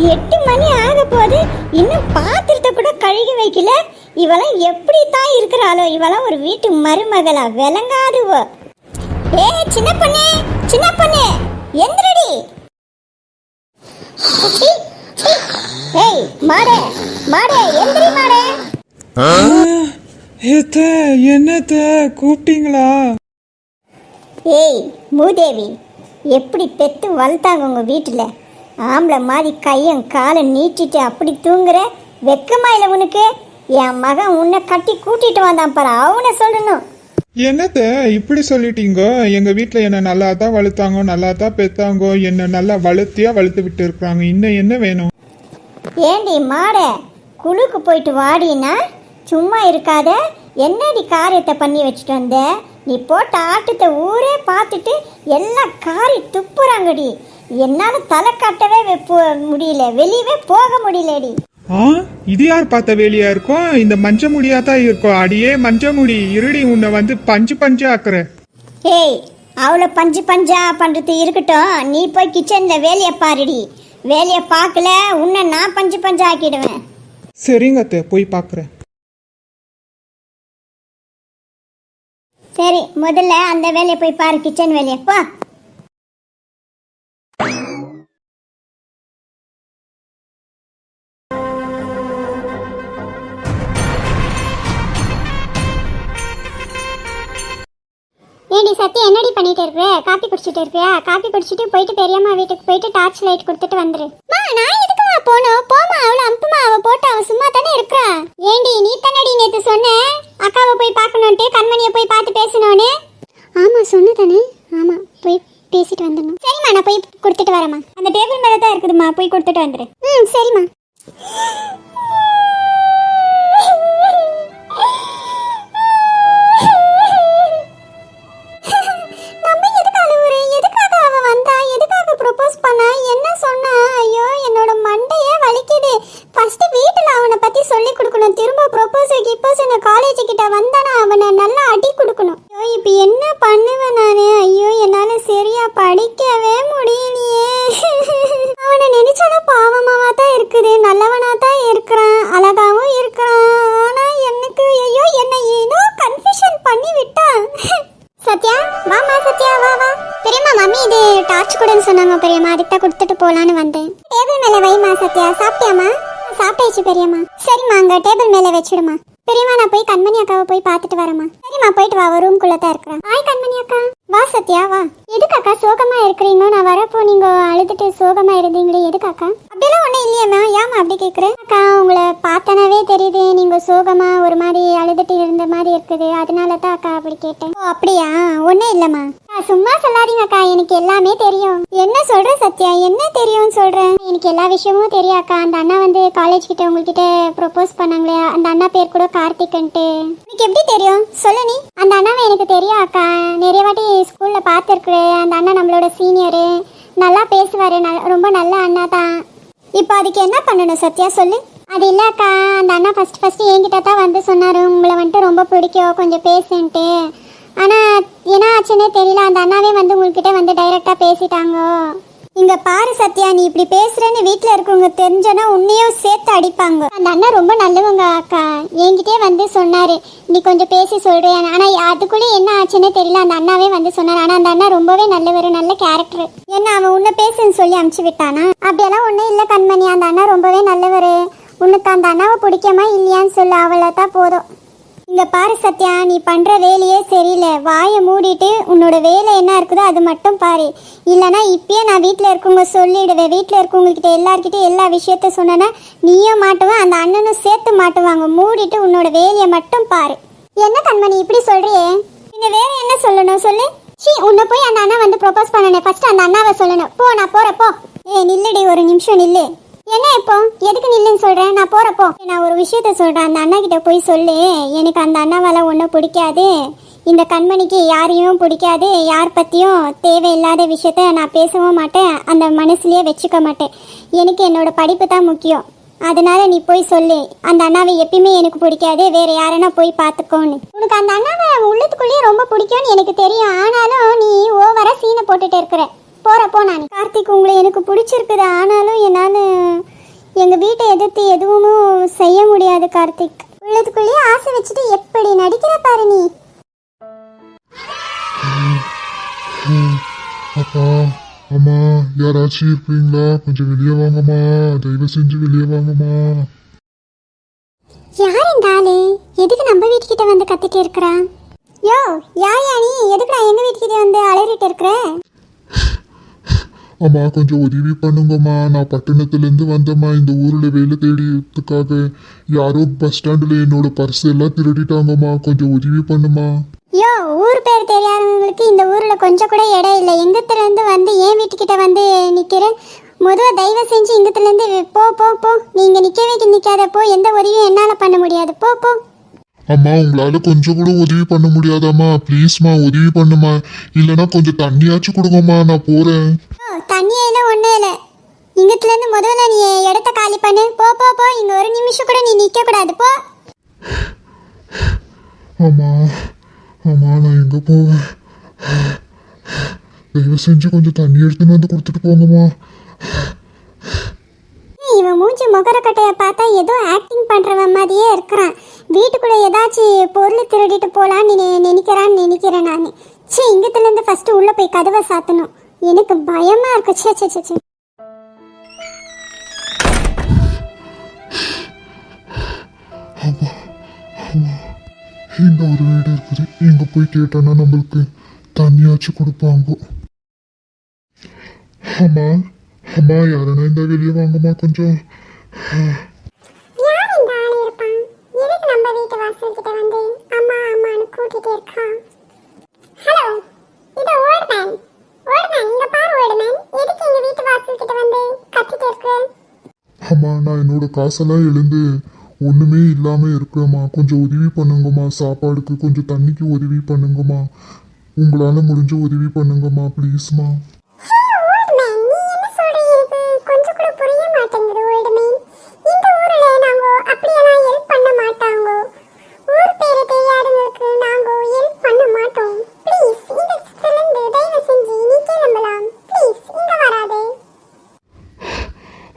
8 மணி ஆக போது, இன்னும் பாத்திரத்தை கூட கழுகி வைக்கல. இவெல்லாம் எப்படி தான் இருக்கிறாளோ? இவெல்லாம் ஒரு வீட்டு மருமகளா? விளங்காதுவோ. ஏ சின்ன பொண்ணு, சின்ன பொண்ணு, எந்திரடி. ஏய் மாடே, மாடே, எந்திரி மாடே. என்னத்த கூப்பிட்டீங்களா? ஏய் மூதேவி, எப்படி பெத்து வளர்த்தாங்க உங்க வீட்டுல? ஆம்பளை மாதிரி கையும் காலை நீட்டிட்டு அப்படி தூங்குற? வெக்கமா இல்லை உனக்கு? என் மகன் உன்னை கட்டி கூட்டிட்டு வந்தான் பாரு, அவனை சொல்லணும். என்னத்த இப்படி சொல்லிட்டீங்க? எங்க வீட்டுல என்ன நல்லா தான் வளர்த்தாங்க, நல்லா தான் பெத்தாங்க, என்ன நல்லா வளர்த்தியா வளர்த்து விட்டு இருக்கிறாங்க. இன்னும் என்ன வேணும்? ஏண்டி மாட, குழுக்கு போயிட்டு வாடினா சும்மா இருக்காத. என்னடி காரியத்தை பண்ணி வச்சுட்டு வந்த? நீ போட்ட ஆட்டத்தை ஊரே பார்த்துட்டு எல்லாம் காரி துப்புறாங்கடி. என்னால தலை காட்டவே முடியல, வெளியவே போக முடியலடி. இது யார் பார்த்த வேலையா இருக்கும்? இந்த மஞ்ச முடியா தான் இருக்கும். அடியே மஞ்ச முடி, இருடி உன்னை வந்து பஞ்சு பஞ்சு ஆக்குற. ஏய், அவளை பஞ்சு பஞ்சா பண்றது இருக்கட்டும், நீ போய் கிச்சன்ல வேலையை பாருடி. வேலையை பார்க்கல உன்னை நான் பஞ்சு பஞ்சா ஆக்கிடுவேன். சரிங்க அத்தை, போய் பார்க்குறேன். சரி, முதல்ல அந்த வேலையை போய் பாரு, கிச்சன் வேலையை போ. ஏடி சத்தி, என்னடி பண்ணிட்டு இருக்க? காப்பி குடிச்சிட்டு இருக்கியா? காப்பி குடிச்சிட்டு போயிட்டு பெரியம்மா வீட்டுக்கு போயிட்டு டார்ச் லைட் கொடுத்துட்டு வந்துரு. நான் எதுக்குமா போனோம்? போமா, அவளை அம்புமா, அவ போட்டு அவ சும்மா தானே இருக்கா. ஏண்டி நீ தானடி நேத்து சொன்ன அக்காவை போய் பார்க்கணும்ட்டு, கண்மணியை போய் பார்த்து பேசணும்னு? ஆமா சொன்னதானே. ஆமா, போய் பேசிட்டு வந்துடணும். சரிம்மா, நான் போய் கொடுத்துட்டு வரேம்மா. அந்த டேபிள் மேலே தான் இருக்குதுமா, போய் கொடுத்துட்டு வந்துரு. சரிம்மா. சொன்னாங்க பெரியம்மா, அதுக்கு தான் கொடுத்துட்டு போலான்னு வந்தேன். டேபிள் மேல வைமா. சத்யா சாப்பிட்டியாமா? சாப்பிட்டாச்சு பெரியம்மா. சரிம்மா, அங்க டேபிள் மேல வச்சிடுமா. பெரியம்மா, நான் போய் கண்மணி அக்காவை போய் பார்த்துட்டு வரேம்மா. சரிம்மா, போயிட்டு வா, ரூம்குள்ள தான் இருக்கிறேன். ஹாய் கண்மணி அக்கா. வா சத்யா வா. எதுக்கு அக்கா சோகமா இருக்கிறீங்க? நான் வரப்போ நீங்க அழுதுட்டு சோகமா இருந்தீங்களே, எதுக்கு அக்கா? அப்படியெல்லாம் ஒன்றும் இல்லையம்மா. ஏமா அப்படி கேட்குறேன்? அக்கா, உங்களை பார்த்தனாவே தெரியுது நீங்க சோகமா ஒரு மாதிரி அழுதுட்டு இருந்த மாதிரி இருக்குது, அதனால தான் அக்கா அப்படி கேட்டேன். ஓ அப்படியா? ஒன்றும் இல்லைம்மா. சும்மா சொல்லாதீங்க அக்கா, எனக்கு எல்லாமே தெரியும். என்ன சொல்ற சத்யா? என்ன தெரியும்னு சொல்றேன்? எனக்கு எல்லா விஷயமும் தெரியும் அக்கா. அந்த அண்ணா வந்து காலேஜ் கிட்ட உங்ககிட்ட ப்ரொபோஸ் பண்ணாங்களே, அந்த அண்ணா பேர் கூட கார்த்திக்ன்ட்டு. எனக்கு எப்படி தெரியும் சொல்லு நீ? அந்த அண்ணாவை எனக்கு தெரியும் அக்கா, நிறைய வாட்டி ஸ்கூல்ல பார்த்துருக்குறேன். அந்த அண்ணா நம்மளோட சீனியரு, நல்லா பேசுவாரு, ரொம்ப நல்ல அண்ணா தான். இப்போ அதுக்கு என்ன பண்ணணும் சத்யா சொல்லு? அது இல்லை அக்கா, அந்த அண்ணா ஃபர்ஸ்ட் என்கிட்ட தான் வந்து சொன்னாரு, உங்களை வந்துட்டு ரொம்ப பிடிக்கும், கொஞ்சம் பேசுன்ட்டு. ஆனால் என்ன ஆச்சுன்னே தெரியல, அந்த அண்ணாவே வந்து உங்கள்கிட்ட வந்து டைரெக்டாக பேசிட்டாங்க. இங்க பாரு சத்யா, நீ இப்படி பேசுறேன்னு வீட்டில் இருக்கவங்க தெரிஞ்சனா உன்னையும் சேர்த்து அடிப்பாங்க. அந்த அண்ணா ரொம்ப நல்லவங்க அக்கா, என்கிட்டே வந்து சொன்னாரு நீ கொஞ்சம் பேசி சொல்றேன். ஆனா அதுக்குள்ளே என்ன ஆச்சுன்னே தெரியல, அந்த அண்ணாவே வந்து சொன்னார். ஆனா அந்த அண்ணா ரொம்பவே நல்லவர், நல்ல கேரக்டர். என்ன அவன் உன்னை பேசுன்னு சொல்லி அனுப்பிச்சு விட்டானா? அப்படியெல்லாம் ஒன்றும் இல்லை கண்மணி, அந்த அண்ணா ரொம்பவே நல்லவர். உனக்கு அந்த அண்ணாவை பிடிக்குமா இல்லையான்னு சொல்லு, அவளை தான் போதும். இங்க பாரு சத்யா, நீ பண்ற வேலையே சரியில்லை. வாயை மூடிட்டு உன்னோட வேலை என்ன இருக்குதோ அது மட்டும் பாரு. இல்லைனா இப்பயே நான் வீட்டில் இருக்கவங்க சொல்லிடுவேன். வீட்டில் இருக்கவங்ககிட்ட எல்லார்கிட்டையும் எல்லா விஷயத்த சொன்னா நீயும் மாட்டுவேன், அந்த அண்ணனும் சேர்த்து மாட்டுவாங்க. மூடிட்டு உன்னோட வேலையை மட்டும் பாரு. என்ன கண்மணி இப்படி சொல்றியே? இன்னும் வேற என்ன சொல்லணும் சொல்லு? உன்னை போய் அந்த அண்ணா வந்து ப்ரொபோஸ் பண்ணனே, ஃபர்ஸ்ட் அந்த அண்ணாவை சொல்லணும். போ, நான் போறப்போ. நில்லுடி, ஒரு நிமிஷம் நில்லு. என்ன இப்போ எதுக்கு நில்லுன்னு சொல்றேன்? நான் போறப்போ நான் ஒரு விஷயத்த சொல்றேன், அந்த அண்ணா கிட்ட போய் சொல்லு, எனக்கு அந்த அண்ணாவால ஒன்றும் பிடிக்காது, இந்த கண்மணிக்கு யாரையும் பிடிக்காது, யார் பற்றியும் தேவையில்லாத விஷயத்த நான் பேசவும் மாட்டேன், அந்த மனசுலயே வச்சுக்க மாட்டேன், எனக்கு என்னோட படிப்பு தான் முக்கியம், அதனால நீ போய் சொல்லு, அந்த அண்ணாவை எப்பயுமே எனக்கு பிடிக்காது, வேற யாரனா போய் பார்த்துக்கோன்னு. உனக்கு அந்த அண்ணாவை உள்ளத்துக்குள்ளேயே ரொம்ப பிடிக்கும்னு எனக்கு தெரியும், ஆனாலும் நீ ஓவரா சீனை போட்டுட்டு இருக்கிற. போறப்போ நான் கார்த்திக் உங்களை எனக்கு பிடிச்சிருக்குது, ஆனாலும் என்னால் எங்க வீட்டை எதிர்த்து எதுவும் செய்ய முடியாது கார்த்திக். உள்ளதுக்குள்ளேயே ஆசை வச்சுட்டு எப்படி நடிக்கிற பாரு நீ. அப்பா அம்மா யாராச்சும் இருப்பீங்களா? கொஞ்சம் வெளியே வாங்கம்மா, தயவு செஞ்சு வெளியே வாங்கம்மா. யார் இந்த ஆளு? எதுக்கு நம்ம வீட்டுக்கிட்ட வந்து கத்திட்டு இருக்கிறான்? யோ யார் நீ? எதுக்குடா எங்க வீட்டுக்கிட்ட வந்து அலறிட்டு இருக்கிற? அம்மா கொஞ்சம் உதவி பண்ணுங்கம்மா. நான் பட்டணத்துலேருந்து வந்தம்மா. இந்த ஊரில் வேலை தேடியதுக்காக யாரோ பஸ் ஸ்டாண்டில் என்னோட பர்ஸ் எல்லாம் திருடிட்டாங்கம்மா. கொஞ்சம் உதவி பண்ணுமா. யோ ஊர் பேர் தெரியாதவங்களுக்கு இந்த ஊர்ல கொஞ்சம் கூட இடம் இல்லை. எங்கத்துல இருந்து வந்து ஏன் வீட்டுக்கிட்ட வந்து நிக்கிறேன்? முதல்ல தயவு செஞ்சு இங்கத்துல இருந்து போ போ போ. நீங்க நிக்காத போ. எந்த உதவியும் என்னால பண்ண முடியாது. போ போ. அம்மா உங்களால கொஞ்சம் கூட உதவி பண்ண முடியாதாம்மா? ப்ளீஸ்மா உதவி பண்ணுமா. இல்லைன்னா கொஞ்சம் தண்ணியாச்சும் கொடுங்கம்மா, நான் போறேன். தண்ணியே இல்லை ஒன்றும் இல்லை. இங்கத்துல இருந்து முதல்ல நீ இடத்த காலி பண்ணு. போ போ போ. இங்க ஒரு நிமிஷம் கூட நீ நிக்க கூடாது. போ. அம்மா அம்மா நான் எங்க போவேன்? தயவு செஞ்சு கொஞ்சம் தண்ணி எடுத்துன்னு வந்து கொடுத்துட்டு போங்கம்மா. இவன் மூஞ்சி முகரக்கட்டைய பார்த்தா ஏதோ ஆக்டிங் பண்றவன் மாதிரியே இருக்கிறான். வீட்டுக்குள்ள ஏதாச்சும் பொருள் திருடிட்டு போலான்னு நினைக்கிறேன் நான். சே இங்கத்துல இருந்து ஃபர்ஸ்ட் உள்ள போய் கதவை சாத்தணும். எனக்கு பயமா இருக்கு. சே சே சே சே. இங்க ஒரு வீடு இருக்குது. இங்க போய் கேட்டோன்னா நம்மளுக்கு தண்ணியாச்சும் கொடுப்பாங்க. அம்மா அம்மா யாருன்னா இந்த வெளியே வாங்கம்மா கொஞ்சம். யார் இந்த ஆளு இருப்பான்? எதுக்கு நம்ம வீட்டு வாசல் கிட்ட வந்து அம்மா அம்மான்னு கூட்டிட்டு இருக்கான்? ஹலோ, இது ஓல்ட் மேன். இங்க பாரு ஓல்ட் மேன். எதுக்கு எங்க வீட்டு வாசல் கிட்ட வந்து கத்திட்டு இருக்க? அம்மா நான் என்னோட காசெல்லாம் எழுந்து ஒண்ணுமே இல்லாம இருக்கிறேம்மா. கொஞ்சம் உதவி பண்ணுங்கம்மா. சாப்பாடுக்கு கொஞ்சம் தண்ணிக்கு உதவி பண்ணுங்கம்மா. உங்களால முடிஞ்ச உதவி பண்ணுங்கம்மா ப்ளீஸ்மா.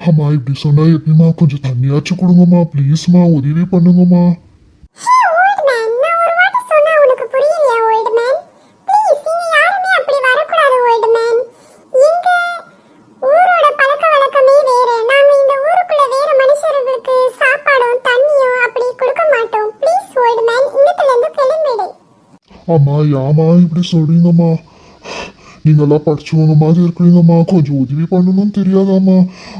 அம்மா இப்படி சொன்னா எப்படிமா? கொஞ்சம் தண்ணியாச்சும் கொடுங்கம்மா ப்ளீஸ்மா. உதவி பண்ணுங்கம்மா. அம்மா யாமா இப்படி சொல்றீங்கம்மா? நீங்கெல்லாம் படிச்சவங்க மாதிரி இருக்கிறீங்கம்மா. கொஞ்சம் உதவி பண்ணணும்னு தெரியாதாம்மா?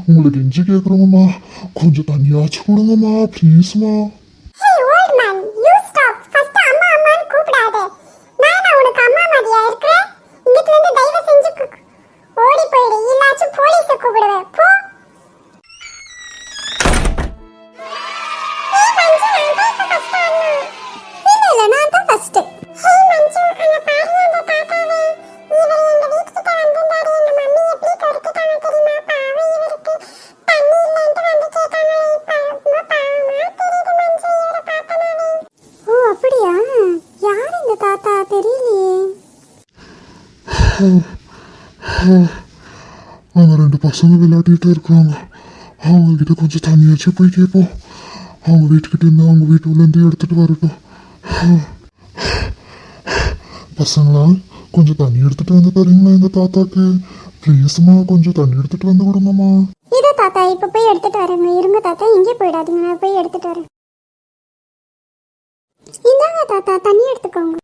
உங்களுக்கு எஞ்சி கேட்குறோங்கம்மா. கொஞ்சம் தண்ணியாச்சும் கொடுங்கம்மா ப்ளீஸ்மா. அவங்க ரெண்டு பசங்க விளையாடிட்டு இருக்கிறாங்க. அவங்க கிட்ட கொஞ்சம் தண்ணியாச்சும் போய் கேட்போம். அவங்க வீட்டுக்கிட்ட இருந்து அவங்க வீட்டுலேருந்து எடுத்துட்டு வரட்டும். பசங்களா கொஞ்சம் தண்ணி எடுத்துட்டு வந்து தரீங்களா எங்க தாத்தாக்கு? ப்ளீஸ்மா கொஞ்சம் தண்ணி எடுத்துட்டு வந்து கொடுங்கம்மா. இதோ தாத்தா இப்ப போய் எடுத்துட்டு வரேங்க. இருங்க தாத்தா, இங்கே போயிடாதீங்க, நான் போய் எடுத்துட்டு வரேன். இந்தாங்க தாத்தா, தண்ணி எடுத்துக்கோங்க.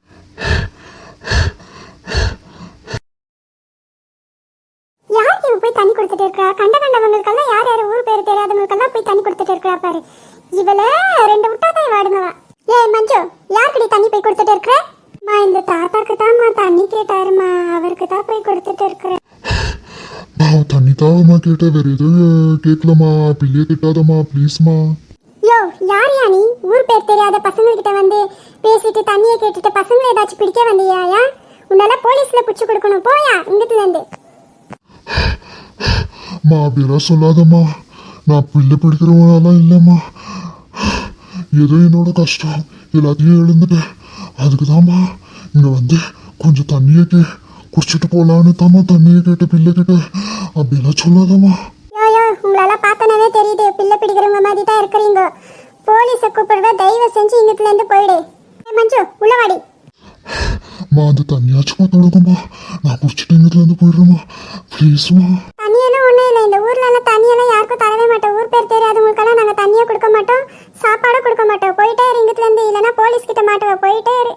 யாருக்கு இவ போய் தண்ணி கொடுத்துட்டு இருக்கா? கண்டவங்களுக்கெல்லாம் யார் யார் ஊர் பேர் தெரியாதவங்களுக்கெல்லாம் போய் தண்ணி கொடுத்துட்டு இருக்கா பாரு. இவள ரெண்டு விட்டாதான் வாடுங்கவா. ஏய் மஞ்சு, யாருக்கடி தண்ணி போய் கொடுத்துட்டு இருக்கிற? மா இந்த தாத்தாக்கு தான்மா தண்ணி கேட்டாருமா, அவருக்கு தான் போய் கொடுத்துட்டு இருக்கிறேன். நான் தண்ணி தாவமா கேட்டேன், வேற எதுவும் கேட்கலமா. பிள்ளைய திட்டாதம்மா ப்ளீஸ்மா. யோ யார் நீ? ஊர் பேர் தெரியாத பசங்கள்கிட்ட வந்து பேசிட்டு தண்ணியை கேட்டுட்டு பசங்களை ஏதாச்சும் பிடிக்க வந்தியாயா? உன்னால போலீஸ்ல புடிச்சு கொடுக்கணும். போயா இங்கத்துல இருந்து. மா அப்படியெல்லாம் சொல்லாதம்மா. நான் பிள்ளை பிடிக்கிறவனாலாம் இல்லைம்மா. ஏதோ என்னோட கஷ்டம் எல்லாத்தையும் எழுந்துட்டேன். அதுக்கு தாம்மா இங்கே வந்து கொஞ்சம் தண்ணியை குடிச்சிட்டு போகலான்னு தாம்மா தண்ணியை கேட்ட பிள்ளை கிட்ட. அப்படியெல்லாம் சொல்லாதம்மா. யோ யோ உங்களால பார்த்தனவே பார்த்தோன்னே தெரியுது பிள்ளை பிடிக்கிறவங்க மாதிரி தான் இருக்கிறீங்க. போலீஸை கூப்பிடுற, தயவு செஞ்சு இங்கத்துல இருந்து போயிடு. மஞ்சு உள்ளவாடி. மா அந்த தண்ணியாச்சுமா தொடங்குமா, நான் குடிச்சிட்டு இங்கத்துல இருந்து போயிடுறேம்மா ப்ளீஸ்மா. தண்ணியெல்லாம் ஒன்றும் இல்லை, இந்த ஊர்ல எல்லாம் தண்ணியெல்லாம் யாருக்கும் தரவே மாட்டோம். ஊர் பேர் தெரியாதவங்களுக்கெல்லாம் நாங்கள் தண்ணியை கொடுக்க மாட்டோம், சாப்பாடும் கொடுக்க மாட்டோம். போயிட்டே இரு இங்கத்துல இருந்து, இல்லைன்னா போலீஸ் கிட்ட மாட்டுவோம். போயிட்டே இரு.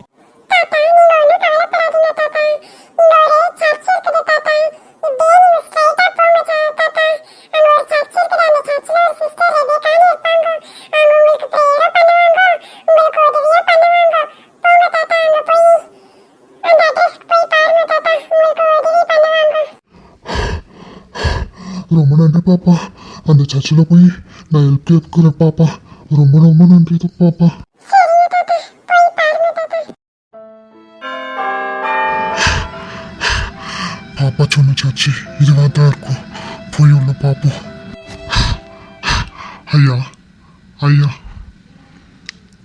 ரொம்ப நன்றி பாப்பா, அந்த சர்ச்சில் போய் நான் ஹெல்ப் கேட்கிறேன் பாப்பா. ரொம்ப ரொம்ப நன்றி பாப்பா. பாப்பா சொன்ன சர்ச்சு இதுவாக தான் இருக்கும், போய் உள்ள பாப்போம். ஐயா ஐயா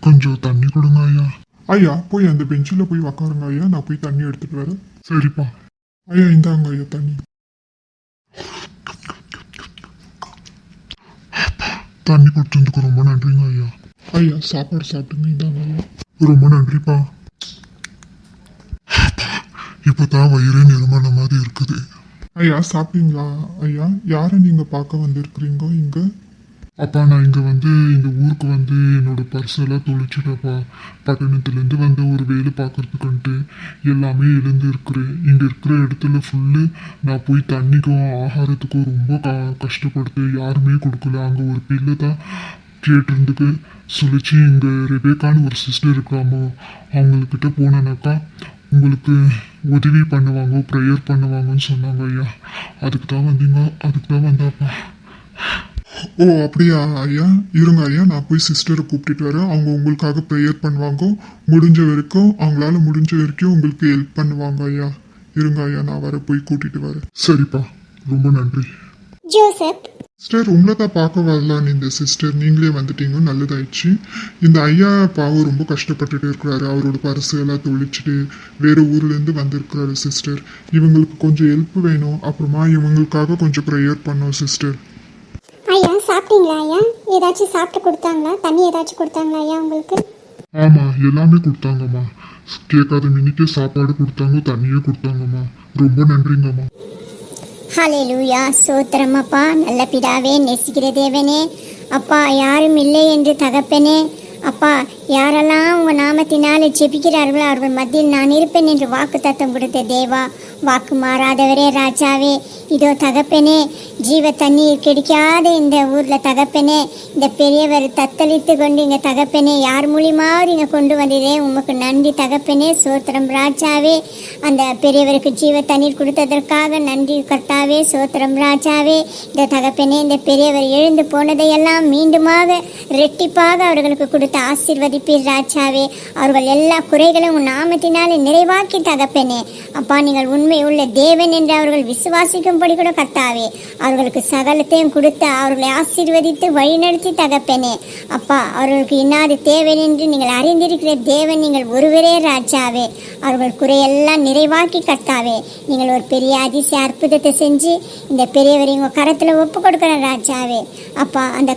கொஞ்சம் தண்ணி கொடுங்க ஐயா. ஐயா போய் அந்த பெஞ்சில் போய் உக்காருங்க ஐயா, நான் போய் தண்ணி எடுத்துட்டு வரேன். சரிப்பா. ஐயா இந்தாங்க ஐயா தண்ணி. தண்ணி கொடுத்ததுக்கு ரொம்ப நன்றிங்க ஐயா. ஐயா சாப்பாடு சாப்பிட்டுங்க, இந்தாங்க ஐயா. ரொம்ப நன்றிப்பா. இப்பதான் வயிறே நிரம்பன மாதிரி இருக்குது. ஐயா சாப்பிட்டீங்களா? ஐயா யாரை நீங்க பார்க்க வந்திருக்கிறீங்க இங்க? அப்பா நான் இங்க வந்து இந்த ஊருக்கு வந்து என்னோட பர்செல்லாம் தொலைச்சிட்டப்பா. பட்டணத்துலேருந்து வந்து ஒரு வேலை பார்க்கறதுக்குன்ட்டு எல்லாமே எழுந்து இருக்கிறேன். இங்கே இருக்கிற இடத்துல ஃபுல்லு நான் போய் தண்ணிக்கும் ஆகாரத்துக்கும் ரொம்ப கஷ்டப்படுத்து, யாருமே கொடுக்கல. அங்கே ஒரு பிள்ளை தான் கேட்டிருந்துக்கு சொல்லிச்சு, இங்கே ரெபேக்கான்னு ஒரு சிஸ்டர் இருக்காமோ, அவங்கக்கிட்ட போனேனாக்கா உங்களுக்கு உதவி பண்ணுவாங்க, ப்ரேயர் பண்ணுவாங்கன்னு சொன்னாங்க ஐயா. அதுக்கு தான் வந்தீங்க, அதுக்கு தான் வந்தாப்பா. ஓ அப்படியா ஐயா, இருங்க ஐயா, நான் போய் சிஸ்டரை கூப்பிட்டுட்டு வரேன். அவங்க உங்களுக்காக ப்ரேயர் பண்ணுவாங்க. முடிஞ்ச வரைக்கும் அவங்களால முடிஞ்ச வரைக்கும் உங்களுக்கு ஹெல்ப் பண்ணுவாங்க ஐயா. இருங்க ஐயா, நான் வர போய் கூட்டிட்டு வரேன். சரிப்பா, ரொம்ப நன்றி. ஜோசப், சிஸ்டர் உங்களை தான் பார்க்க வரலான்னு இந்த சிஸ்டர் நீங்களே வந்துட்டீங்க, நல்லதாயிடுச்சு. இந்த ஐயா பாவம் ரொம்ப கஷ்டப்பட்டுட்டு இருக்கிறாரு. அவரோட பரிசு எல்லாம் தொழிச்சிட்டு வேற ஊர்லேருந்து வந்திருக்கிறாரு சிஸ்டர். இவங்களுக்கு கொஞ்சம் ஹெல்ப் வேணும், அப்புறமா இவங்களுக்காக கொஞ்சம் ப்ரேயர் பண்ணோம் சிஸ்டர். ஐயா சாப்பிட்டீங்களா ஐயா? ஏதாச்சும் சாப்பிட்டு கொடுத்தாங்களா? தண்ணி ஏதாச்சும் கொடுத்தாங்களா ஐயா உங்களுக்கு? ஆமா எல்லாமே கொடுத்தாங்கம்மா. கேட்காத மினிக்கே சாப்பாடு கொடுத்தாங்க, தண்ணியே கொடுத்தாங்கம்மா. ரொம்ப நன்றிங்கம்மா. ஹalleluya, சோத்திரம் அப்பா. நல்ல பிதாவே, நேசிக்கிற தேவனே, அப்பா யாரும் இல்லை என்று தகப்பனே, அப்பா யாரெல்லாம் உங்கள் நாமத்தினாலே ஜெபிக்கிறார்களோ அவர்கள் மத்தியில் நான் இருப்பேன் என்று வாக்கு தத்தம் கொடுத்த தேவா, வாக்கு மாறாதவரே ராஜாவே, இதோ தகப்பனே, ஜீவ தண்ணீர் கிடைக்காத இந்த ஊரில் தகப்பனே, இந்த பெரியவர் தத்தளித்து கொண்டு இங்கே தகப்பனே யார் மூலியமாவது இங்கே கொண்டு வந்ததே உமக்கு நன்றி தகப்பனே, சோத்திரம் ராஜாவே. அந்த பெரியவருக்கு ஜீவ தண்ணீர் கொடுத்ததற்காக நன்றி கர்த்தாவே, சோத்திரம் ராஜாவே. இந்த தகப்பனே, இந்த பெரியவர் எழுந்து போனதையெல்லாம் மீண்டுமாக ரெட்டிப்பாக அவர்களுக்கு கொடுத்து ஆசீர்வதிப்பீர் ராஜாவே. அவர்கள் எல்லா குறைகளும் உன் நாமத்தினாலே நிறைவாக்கி தகப்பனே, அப்பா நீங்கள் உண்மை உள்ள தேவன் என்று அவர்கள் விசுவாசிக்கும்படி கூட கர்த்தாவே அவர்களுக்கு சகலத்தையும் கொடுத்து அவர்களை ஆசீர்வதித்து வழிநடத்தி தகப்பனே, அப்பா அவர்களுக்கு இன்னாது தேவை என்று நீங்கள் அறிந்திருக்கிற தேவன் நீங்கள் ஒருவரே ராஜாவே. அவர்கள் குறையெல்லாம் நிறைவாக்கி கர்த்தாவே நீங்கள் ஒரு பெரிய அதிசய அற்புதத்தை செஞ்சு இந்த பெரியவரை உங்கள் கரத்தில் ஒப்பு கொடுக்கிற ராஜாவே. அப்பா அந்த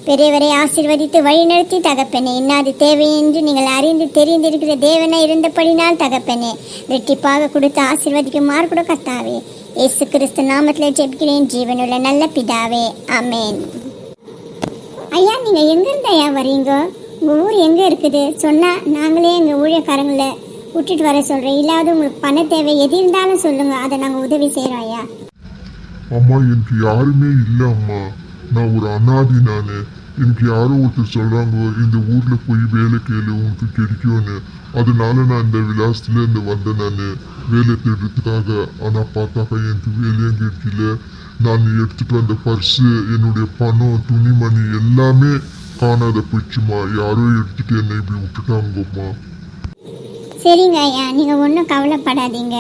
பெரியவரை ஆசீர்வதித்து வழிநடத்தி தகப்பனே, இன்னாது தேவை என்று நீங்கள் அறிந்து தெரிந்திருக்கிற தேவனை இருந்தபடினால் தகப்பனே ரெட்டிப்பாக கொடுத்து ஆசீர்வதிக்குமாறு கூட கர்த்தாவே இயேசு கிறிஸ்து நாமத்தில் ஜெபிக்கிறேன் ஜீவனுள்ள நல்ல பிதாவே, ஆமென். ஐயா நீங்கள் எங்கேருந்து ஐயா வரீங்க? உங்கள் ஊர் எங்கே இருக்குது சொன்னால் நாங்களே எங்கள் ஊழியக்காரங்களை விட்டுட்டு வர சொல்கிறேன். இல்லாத உங்களுக்கு பண தேவை எது இருந்தாலும் சொல்லுங்கள், அதை நாங்கள் உதவி செய்கிறோம் ஐயா. அம்மா எனக்கு யாருமே இல்லை அம்மா, நான் ஒரு அனாதி. நான் எனக்கு யாரோ ஒருத்தர் சொல்கிறாங்க இந்த ஊரில் போய் வேலை கேளு உனக்கு கிடைக்கும்னு. அதனால நான் இந்த விலாசத்தில் இந்த வந்தேன் நான் வேலை தேடுறதுக்காக. ஆனால் பார்த்தாக்கா எனக்கு வேலையும் கிடைக்கல. நான் எடுத்துகிட்டு வந்த பர்ஸு, என்னுடைய பணம், துணிமணி எல்லாமே காணாத போயிடுச்சுமா. யாரோ எடுத்துகிட்டு என்னை இப்படி விட்டுட்டாங்கம்மா. சரிங்க ஐயா, நீங்கள் ஒன்றும் கவலைப்படாதீங்க.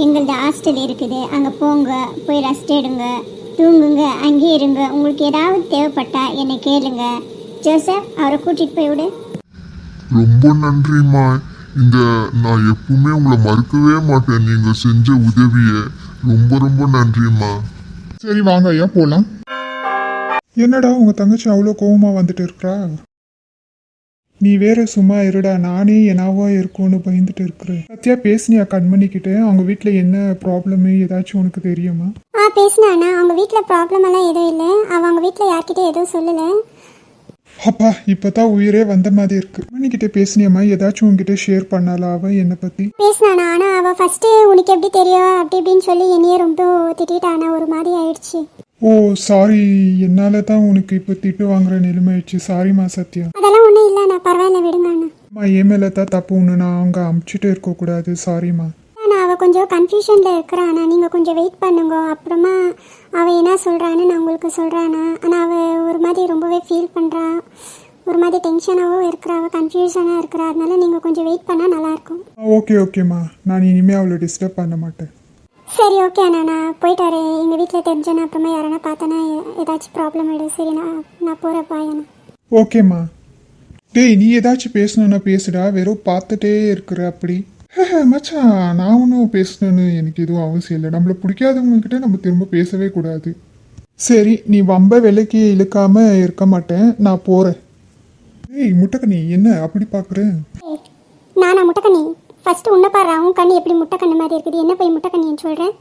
எங்களது ஹாஸ்டல் இருக்குது, அங்கே போங்க, போய் ரெஸ்ட் எடுங்க, தூங்குங்க, அங்கேயே இருங்க. உங்களுக்கு ஏதாவது தேவைப்பட்டா என்னை கேளுங்க. ஜோசப் அவரை கூட்டிகிட்டு போய் விடு. ரொம்ப நன்றிம்மா. இந்த நான் எப்பவுமே உங்களை மறுக்கவே மாட்டேன், நீங்கள் செஞ்ச உதவியை. ரொம்ப ரொம்ப நன்றிம்மா. சரி வாங்க ஐயா போகலாம். என்னடா உங்க தங்கச்சி அவ்வளோ கோவமா வந்துட்டு இருக்கா? நீ வேற சும்மா இருடா, நானே என்னவா இருக்கும்னு பயந்துட்டு இருக்கிறேன். சத்யா பேசுனியா கண்மணி கிட்ட? அவங்க வீட்ல என்ன ப்ராப்ளம் ஏதாச்சும் உனக்கு தெரியுமா? பேசினாண்ணா. அவங்க வீட்டில் ப்ராப்ளம் எல்லாம் எதுவும் இல்லை. அவங்க வீட்டில் யார்கிட்டயும் எதுவும் சொல்லலை. அப்பா இப்பதான் உயிரே வந்த மாதிரி இருக்கு. கண்மணி கிட்ட பேசுனியம்மா? ஏதாச்சும் உங்ககிட்ட ஷேர் பண்ணாலா அவ என்ன பத்தி? பேசினாண்ணா. ஆனால் அவள் ஃபஸ்ட்டு உனக்கு எப்படி தெரியும் அப்படி இப்படின்னு சொல்லி என்னையே ரொம்ப திட்டானா. ஒரு மாதிரி ஆயிடுச்சு. ஓ சாரி, என்னால தான் உனக்கு இப்போ திட்டு வாங்குற நிலைமை ஆயிடுச்சு. சாரிம்மா சத்யா. அதெல்லாம் ஒன்றும் இல்லைண்ணா, பரவாயில்ல விடுங்கண்ணா. அம்மா என் மேல தான் தப்பு, ஒன்று நான் அவங்க அமுச்சிட்டு இருக்கக்கூடாது. சாரிம்மா. நான் அவள் கொஞ்சம் கன்ஃபியூஷனில் இருக்கிறாண்ணா. நீங்கள் கொஞ்சம் வெயிட் பண்ணுங்க. அப்புறமா அவள் என்ன சொல்கிறான்னு நான் உங்களுக்கு சொல்கிறாண்ணா. ஆனால் அவள் ஒரு மாதிரி ரொம்பவே ஃபீல் பண்ணுறா. ஒரு மாதிரி டென்ஷனாகவும் இருக்கிறா. அவள் கன்ஃபியூஷனாக இருக்கிறா. அதனால நீங்கள் கொஞ்சம் வெயிட் பண்ணால் நல்லாயிருக்கும். ஓகேம்மா, நான் இனிமேல் அவளை டிஸ்டர்ப் பண்ண மாட்டேன். சரி ஓகே அண்ணா, நான் போயிட்டாரு. எங்கள் வீட்டில் தெரிஞ்சேன்னா அப்புறமா யாரனா பார்த்தேன்னா ஏதாச்சும் ப்ராப்ளம் ஆகிடும். சரி நான் போகிறப்பா அண்ணா. ஓகேம்மா. டேய் நீ ஏதாச்சும் பேசணும்னா பேசுடா, வெறும் பார்த்துட்டே இருக்கிற அப்படி. மச்சான் நான் ஒன்றும் பேசணும்னு எனக்கு எதுவும் அவசியம் இல்லை. நம்மளை பிடிக்காதவங்கக்கிட்ட நம்ம திரும்ப பேசவே கூடாது. சரி நீ வம்ப விலைக்கு இழுக்காம இருக்க மாட்டேன், நான் போகிறேன். ஏய் முட்டைக்கண்ணி என்ன அப்படி பார்க்குறேன்? நானா முட்டைக்கண்ணி? ஃபஸ்ட்டு உன்னை பாரு, அவன் கண்ணு எப்படி முட்டைக்கண்ணு மாதிரி இருக்குது. என்ன போய் முட்டைக்கண்ணின்னு சொல்கிறேன்?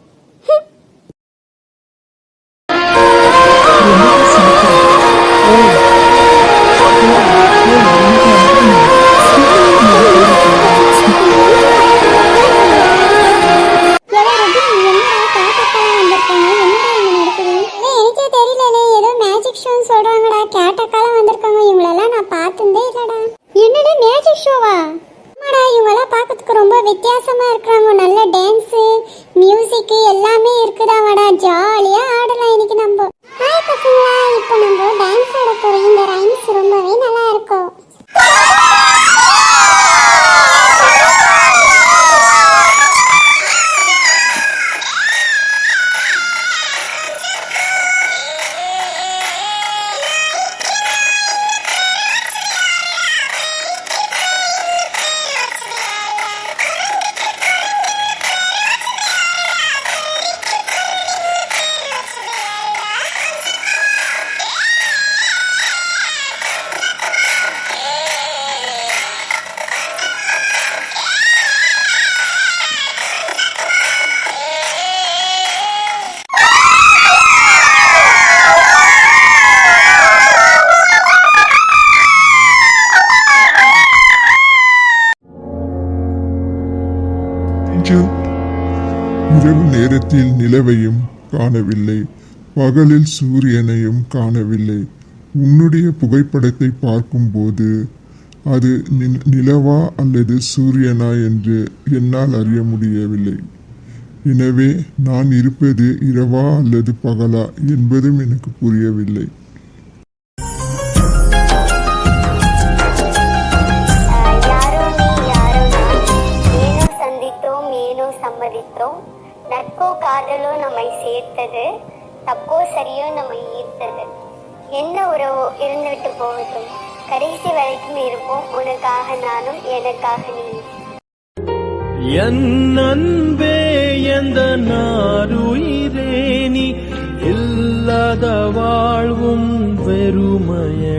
வித்தியாசமா இருக்கிறாங்க. நல்ல டான்ஸ் மியூசிக் எல்லாமே இருக்குதாவாடா. ஜாலியா ஆடலாம் இன்னைக்கு நம்ம. ஹாய் பசங்களா, இப்போ நம்ம டான்ஸ் ஆட போறோம். இந்த ரைம்ஸ் ரொம்பவே நல்லா இருக்கும். இரவு நேரத்தில் நிலவையும் காணவில்லை, பகலில் சூரியனையும் காணவில்லை. உன்னுடைய புகைப்படத்தை பார்க்கும்போது அது நிலவா அல்லது சூரியனா என்று என்னால் அறிய முடியவில்லை. எனவே நான் இருப்பது இரவா அல்லது பகலா என்பதும் எனக்கு புரியவில்லை. நட்போ காதலோ நம்மை சேர்த்தது, தப்போ சரியோ நம்மை ஈர்த்தது. என்ன உறவோ இருந்துவிட்டு போகட்டும், கடைசி வரைக்கும் இருப்போம். உனக்காக நானும் எனக்காக நீ. என் அன்பே எந்த நாருயிரே, நீ இல்லாத வாழ்வும் வெறுமைய.